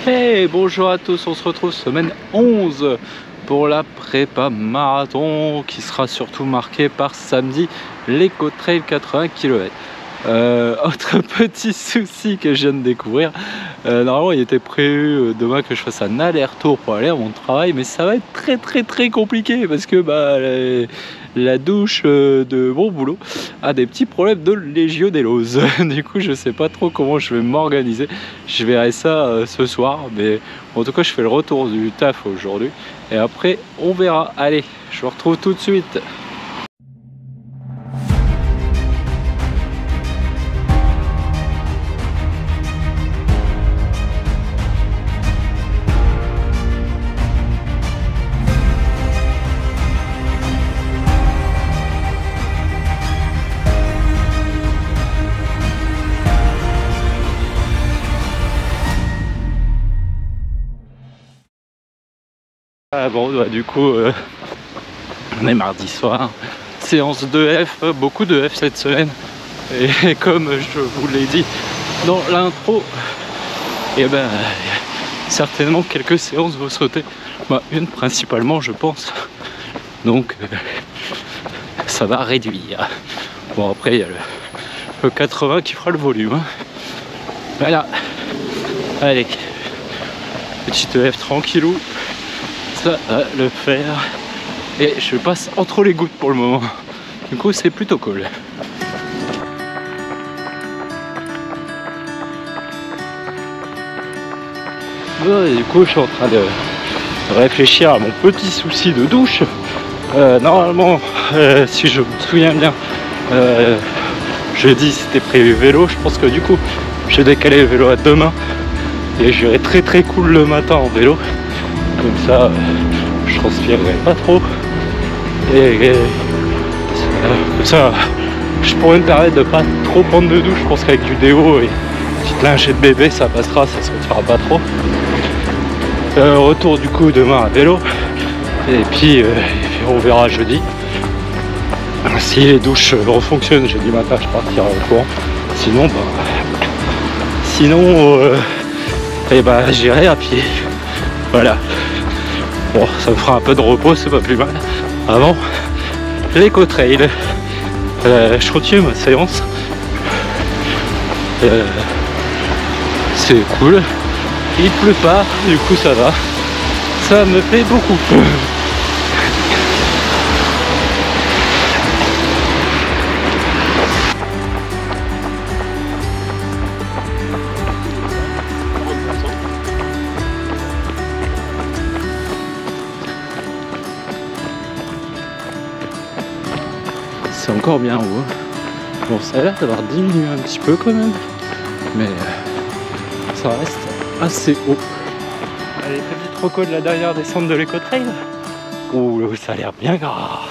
Hey, bonjour à tous, on se retrouve semaine 11 pour la prépa marathon qui sera surtout marquée par samedi l'Eco Trail 80 km. Autre petit souci que je viens de découvrir, normalement il était prévu demain que je fasse un aller-retour pour aller à mon travail, mais ça va être très compliqué parce que la douche de mon boulot a des petits problèmes de légionellose. Du coup je sais pas trop comment je vais m'organiser, je verrai ça ce soir, mais en tout cas je fais le retour du taf aujourd'hui et après on verra. Allez, je vous retrouve tout de suite. Ah bon, bah, du coup, on est mardi soir, séance de F, beaucoup de F cette semaine. Et comme je vous l'ai dit dans l'intro, et ben certainement quelques séances vont sauter. Bah, une principalement, je pense. Donc, ça va réduire. Bon, après, il y a le 80 qui fera le volume. Hein. Voilà. Allez, petite F tranquillou. Ça va le faire et je passe entre les gouttes pour le moment, du coup c'est plutôt cool. Bon, et du coup je suis en train de réfléchir à mon petit souci de douche. Normalement si je me souviens bien, jeudi c'était prévu vélo. Je pense que du coup j'ai décalé le vélo à demain et j'irai très cool le matin en vélo. Comme ça, je transpirerai pas trop. Et comme ça, je pourrais me permettre de pas trop prendre de douche. Je pense qu'avec du déo et une petite lingette de bébé, ça passera, ça se retira pas trop. Retour du coup demain à vélo. Et puis on verra jeudi. Si les douches refonctionnent jeudi matin, je partirai au courant. Sinon, j'irai à pied. Voilà. Bon, ça me fera un peu de repos, c'est pas plus mal. Avant l'Eco Trail, je continue ma séance. C'est cool. Il pleut pas, du coup ça va. Ça me plaît beaucoup. C'est encore bien haut. Bon, ça a l'air d'avoir diminué un petit peu quand même, mais ça reste assez haut. Allez, petit troco de la dernière descente de l'Eco Trail. Ouh, ça a l'air bien gras.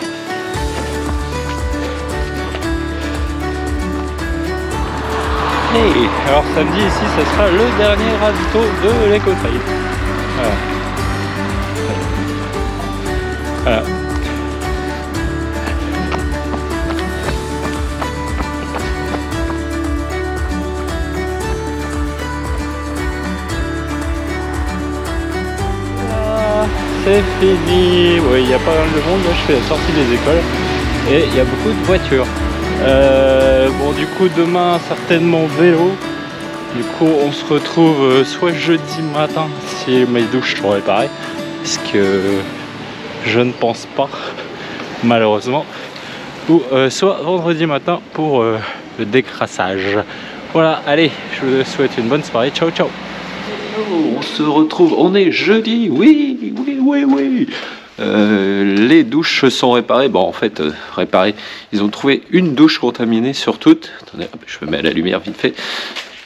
Hey, alors samedi ici, ça sera le dernier ravito de l'Eco Trail. Voilà. C'est fini. Oui, il y a pas mal de monde. Là, je fais la sortie des écoles et il y a beaucoup de voitures. Bon, du coup, demain, certainement vélo. Du coup, on se retrouve soit jeudi matin si mes douches sont réparées, parce que je ne pense pas, malheureusement, ou soit vendredi matin pour le décrassage. Voilà, allez, je vous souhaite une bonne soirée. Ciao, ciao. On se retrouve, on est jeudi, oui. Les douches sont réparées. Bon, en fait, réparées. Ils ont trouvé une douche contaminée sur toutes. Attendez, hop, je me mets à la lumière vite fait.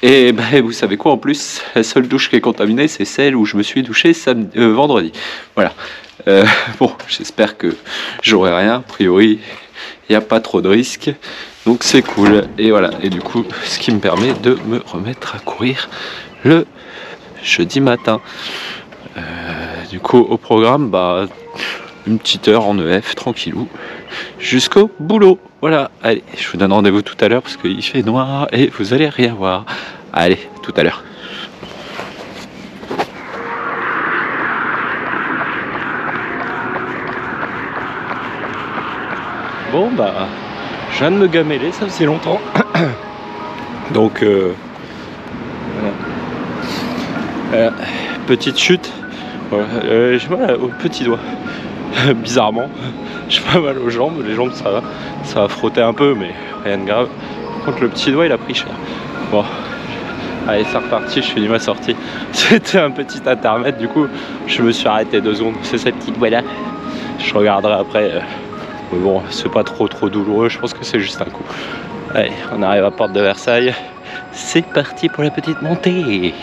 Et vous savez quoi en plus? La seule douche qui est contaminée, c'est celle où je me suis douché vendredi. Voilà. Bon, j'espère que j'aurai rien. A priori, il n'y a pas trop de risques. Donc c'est cool. Et voilà. Et du coup, ce qui me permet de me remettre à courir le jeudi matin. Du coup au programme, une petite heure en EF tranquillou jusqu'au boulot. Voilà, allez, je vous donne rendez-vous tout à l'heure parce qu'il fait noir et vous allez rien voir. Allez, tout à l'heure. Bon bah, je viens de me gameler, ça faisait longtemps. Donc voilà. Petite chute. Voilà. J'ai mal au petit doigt. Bizarrement, j'ai pas mal aux jambes. Les jambes ça va frotter un peu, mais rien de grave. Par contre le petit doigt il a pris cher. Bon, allez c'est reparti, je finis ma sortie. C'était un petit intermède, du coup je me suis arrêté 2 secondes. C'est cette petite voie là. Je regarderai après. Mais bon, c'est pas trop douloureux, je pense que c'est juste un coup. Allez, on arrive à Porte de Versailles. C'est parti pour la petite montée.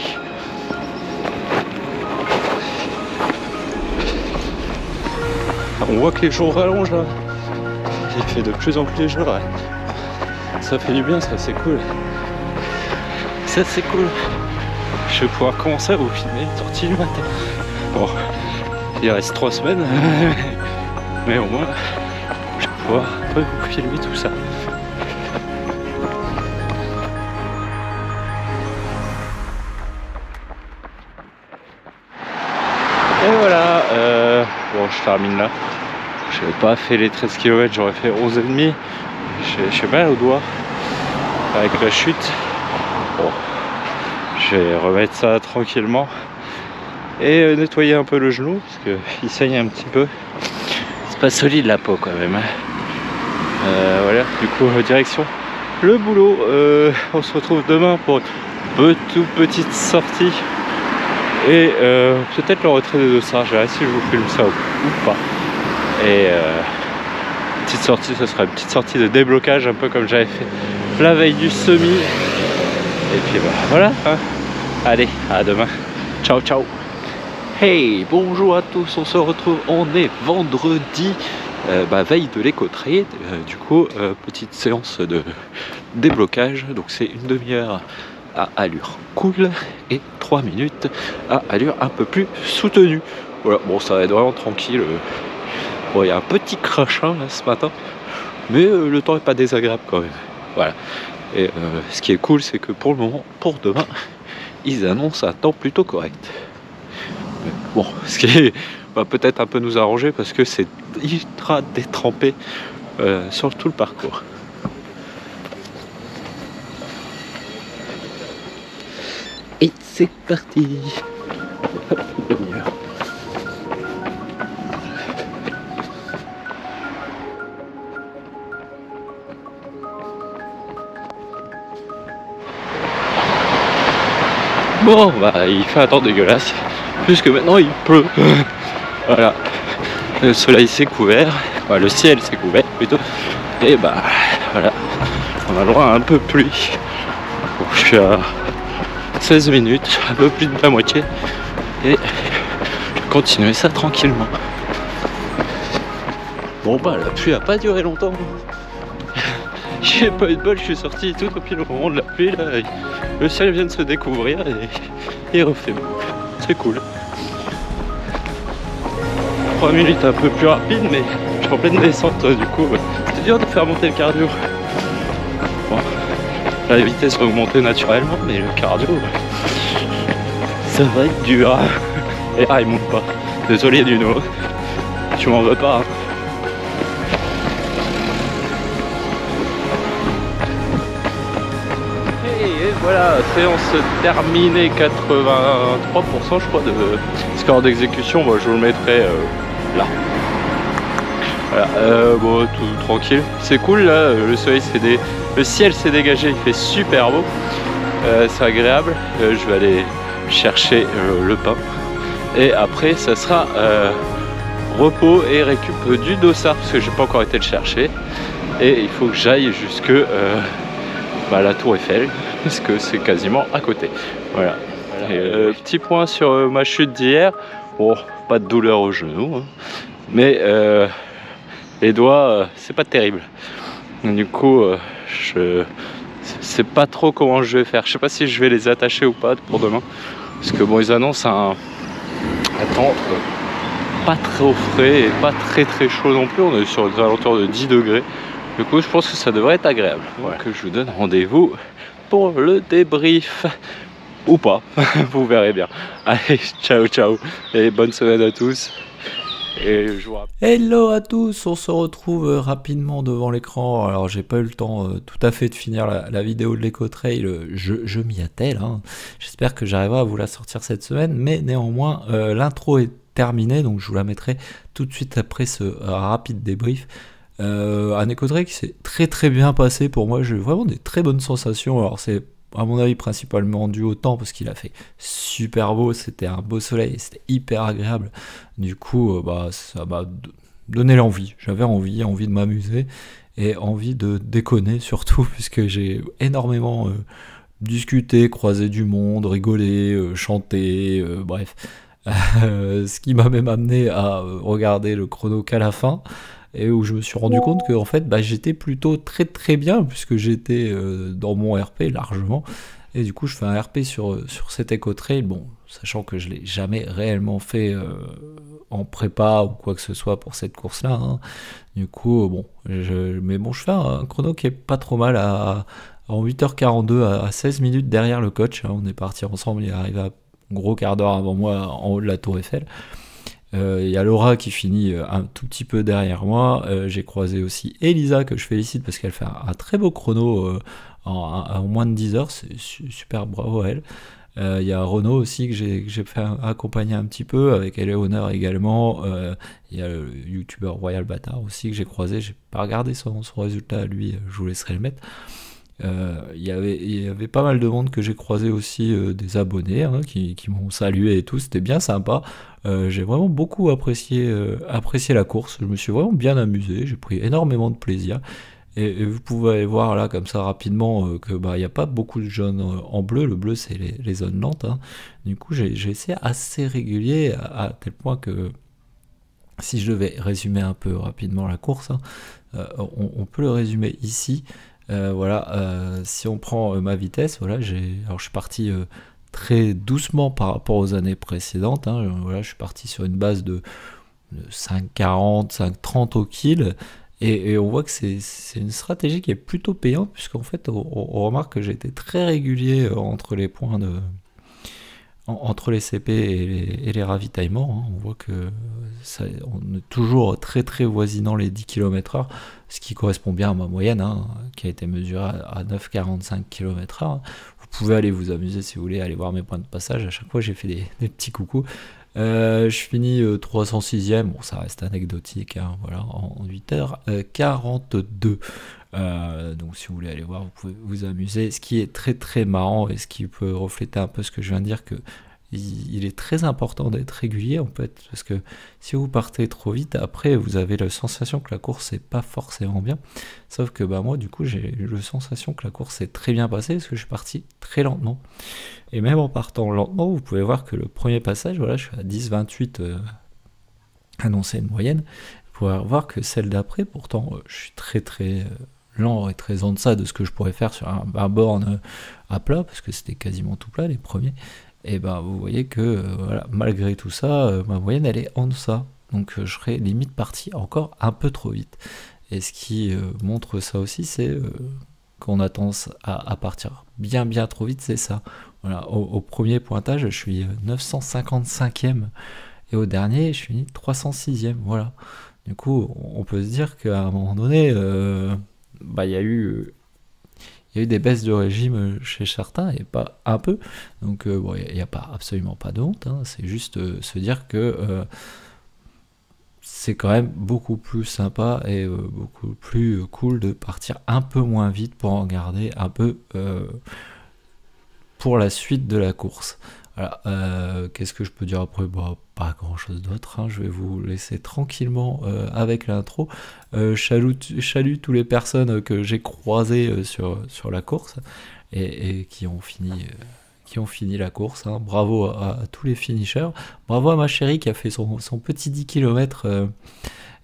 On voit que les jours rallongent là. Il fait de plus en plus léger. Ouais. Ça fait du bien, ça, c'est cool. Ça, c'est cool. Je vais pouvoir commencer à vous filmer les sorties du matin. Bon, il reste 3 semaines. Mais au moins, je vais pouvoir un peu vous filmer tout ça. Et voilà, bon je termine là. Je n'ai pas fait les 13 km, j'aurais fait 11,5. J'ai mal au doigt avec la chute. Bon, je vais remettre ça tranquillement et nettoyer un peu le genou parce qu'il saigne un petit peu. C'est pas solide la peau quand même. Voilà, du coup direction le boulot. On se retrouve demain pour une toute petite sortie. Et peut-être le retrait de dossard, je verrai si je vous filme ça ou pas. Et petite sortie, ce sera une petite sortie de déblocage, un peu comme j'avais fait la veille du semi. Et puis bah, voilà, hein. Allez, à demain. Ciao, ciao. Hey, bonjour à tous, on se retrouve, on est vendredi, veille de l'éco-trade. Du coup, petite séance de déblocage, donc c'est une demi-heure à allure cool et 3 minutes à allure un peu plus soutenue. Voilà, bon ça va être vraiment tranquille. Bon, il y a un petit crachin là ce matin, mais le temps est pas désagréable quand même. Voilà. Et ce qui est cool, c'est que pour le moment, pour demain, ils annoncent un temps plutôt correct. Mais bon, ce qui va peut-être un peu nous arranger parce que c'est ultra détrempé sur tout le parcours. Et c'est parti. Hop, demi-heure. Bon, bah il fait un temps dégueulasse, puisque maintenant il pleut. Voilà, le soleil s'est couvert, enfin, le ciel s'est couvert plutôt, et bah voilà, on a le droit à un peu de pluie. Bon, je suis à 16 minutes, un peu plus de la moitié, et je vais continuer ça tranquillement. Bon bah la pluie a pas duré longtemps. J'ai pas eu de bol, je suis sorti tout au pile au moment de la pluie là. Le ciel vient de se découvrir et il refait beau. C'est cool. 3 minutes un peu plus rapide, mais je suis en pleine descente du coup. C'était dur de faire monter le cardio. Bon, la vitesse va augmenter naturellement, mais le cardio, ça va être dur. Et il monte pas. Désolé Duno, tu m'en veux pas. Hein. Et voilà, séance terminée, 83% je crois de score d'exécution. Moi je vous le mettrai là. Voilà, bon, tout tranquille. C'est cool là, le ciel s'est dégagé, il fait super beau. C'est agréable. Je vais aller chercher le pain. Et après ça sera repos et récup du dossard parce que j'ai pas encore été le chercher. Et il faut que j'aille jusque la tour Eiffel, parce que c'est quasiment à côté. Voilà. Petit point sur ma chute d'hier. Bon, pas de douleur au genou, hein. Mais les doigts, c'est pas terrible. Du coup, je sais pas trop comment je vais faire. Je sais pas si je vais les attacher ou pas pour demain. Parce que bon, ils annoncent un temps pas trop frais et pas très chaud non plus. On est sur des alentours de 10 degrés. Du coup, je pense que ça devrait être agréable. Voilà. Que je vous donne rendez-vous pour le débrief. Ou pas, vous verrez bien. Allez, ciao, ciao. Et bonne semaine à tous. Et je vous rappelle. Hello à tous, on se retrouve rapidement devant l'écran. Alors j'ai pas eu le temps tout à fait de finir la vidéo de l'Ecotrail, je m'y attelle, hein. J'espère que j'arriverai à vous la sortir cette semaine, mais néanmoins l'intro est terminée, donc je vous la mettrai tout de suite après ce rapide débrief. Un Ecotrail qui s'est très bien passé pour moi, j'ai eu vraiment des très bonnes sensations. Alors c'est à mon avis principalement dû au temps parce qu'il a fait super beau, c'était un beau soleil, c'était hyper agréable. Du coup, ça m'a donné l'envie. J'avais envie de m'amuser et envie de déconner surtout puisque j'ai énormément discuté, croisé du monde, rigolé, chanté, bref. Ce qui m'a même amené à regarder le chrono qu'à la fin et où je me suis rendu compte que en fait j'étais plutôt très bien puisque j'étais dans mon RP largement et du coup je fais un RP sur cet Ecotrail, bon sachant que je l'ai jamais réellement fait en prépa ou quoi que ce soit pour cette course là, hein. Du coup bon je fais un chrono qui est pas trop mal en 8h42 à 16 minutes derrière le coach, hein. On est parti ensemble, il est arrivé à un gros quart d'heure avant moi en haut de la tour Eiffel. Il y a Laura qui finit un tout petit peu derrière moi. J'ai croisé aussi Elisa que je félicite parce qu'elle fait un très beau chrono en moins de 10 heures. C'est super, bravo à elle. Il y a Renaud aussi que j'ai fait accompagner un petit peu avec Eleonore également. Il y a le youtubeur Royal Bâtard aussi que j'ai croisé. J'ai pas regardé son résultat à lui, je vous laisserai le mettre. Il y avait pas mal de monde que j'ai croisé aussi, des abonnés hein, qui m'ont salué et tout, c'était bien sympa. J'ai vraiment beaucoup apprécié la course, je me suis vraiment bien amusé, j'ai pris énormément de plaisir. Et vous pouvez aller voir là comme ça rapidement que il n'y a pas beaucoup de jaunes en bleu, le bleu c'est les zones lentes, hein. Du coup j'ai essayé assez régulier à tel point que si je devais résumer un peu rapidement la course, hein, on peut le résumer ici. Voilà, si on prend ma vitesse, voilà, alors je suis parti très doucement par rapport aux années précédentes, hein. Voilà, je suis parti sur une base de 5,40, 5,30 au kill, et on voit que c'est une stratégie qui est plutôt payante, puisqu'en fait, on remarque que j'ai été très régulier entre les points entre les CP et les ravitaillements, hein. On voit que on est toujours très voisinant les 10 km/h, ce qui correspond bien à ma moyenne, hein, qui a été mesurée à 9,45 km/h. Vous pouvez aller vous amuser si vous voulez, aller voir mes points de passage. À chaque fois, j'ai fait des petits coucous. Je finis 306e, bon, ça reste anecdotique, hein, voilà, en 8h42. Donc si vous voulez aller voir, vous pouvez vous amuser. Ce qui est très marrant et ce qui peut refléter un peu ce que je viens de dire, que il est très important d'être régulier en fait, parce que si vous partez trop vite, après vous avez la sensation que la course n'est pas forcément bien. Sauf que moi du coup j'ai eu la sensation que la course s'est très bien passée parce que je suis parti très lentement. Et même en partant lentement, vous pouvez voir que le premier passage, voilà, je suis à 10,28 annoncé une moyenne. Vous pouvez voir que celle d'après, pourtant je suis très lent et très en deçà de ce que je pourrais faire sur un borne à plat, parce que c'était quasiment tout plat les premiers. Et vous voyez que voilà, malgré tout ça, ma moyenne elle est en deçà. Donc je serais limite parti encore un peu trop vite. Et ce qui montre ça aussi, c'est qu'on a tendance à partir bien trop vite, c'est ça. Voilà, au premier pointage, je suis 955e. Et au dernier, je suis 306e. Voilà. Du coup, on peut se dire qu'à un moment donné, il y a eu des baisses de régime chez certains, et pas un peu. Donc il n'y a absolument pas de honte, hein. C'est juste se dire que c'est quand même beaucoup plus sympa et beaucoup plus cool de partir un peu moins vite pour en garder un peu pour la suite de la course. Voilà, qu'est-ce que je peux dire après? Pas grand chose d'autre, hein. Je vais vous laisser tranquillement avec l'intro. Chalut tous les personnes que j'ai croisées sur la course et qui ont fini la course, hein. Bravo à tous les finishers, bravo à ma chérie qui a fait son petit 10 km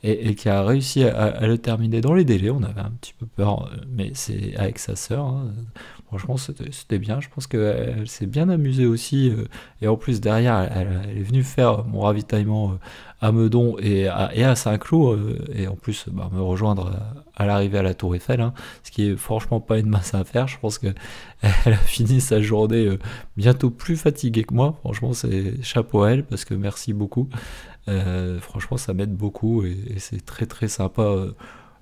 et qui a réussi à le terminer dans les délais. On avait un petit peu peur, mais c'est avec sa sœur, hein. Franchement, c'était bien. Je pense qu'elle s'est bien amusée aussi. Et en plus, derrière, elle est venue faire mon ravitaillement à Meudon et à Saint-Cloud. Et en plus, me rejoindre à l'arrivée à la Tour Eiffel, hein, ce qui est franchement pas une masse à faire. Je pense qu'elle a fini sa journée bientôt plus fatiguée que moi. Franchement, c'est chapeau à elle parce que merci beaucoup. Franchement, ça m'aide beaucoup et c'est très très sympa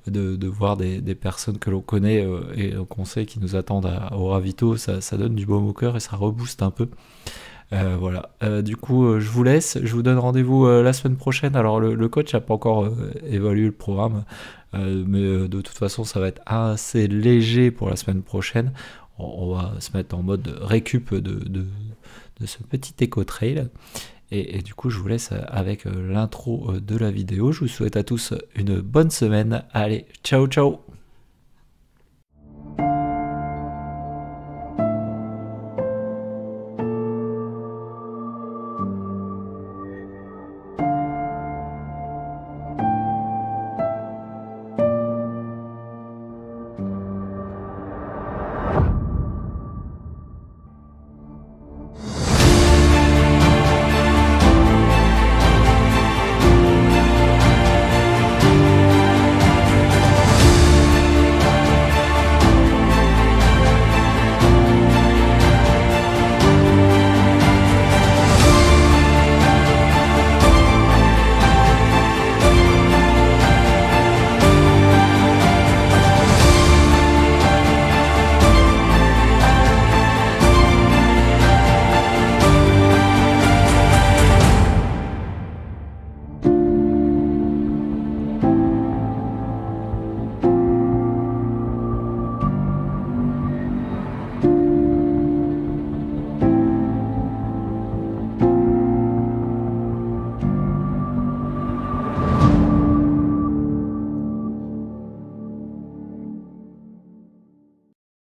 de voir des personnes que l'on connaît et qu'on sait qui nous attendent au ravito. Ça donne du baume au cœur et ça rebooste un peu. Voilà. Du coup, je vous laisse. Je vous donne rendez-vous la semaine prochaine. Alors, le coach n'a pas encore évalué le programme, mais de toute façon, ça va être assez léger pour la semaine prochaine. On va se mettre en mode récup de ce petit éco-trail. Et du coup, je vous laisse avec l'intro de la vidéo. Je vous souhaite à tous une bonne semaine. Allez, ciao, ciao!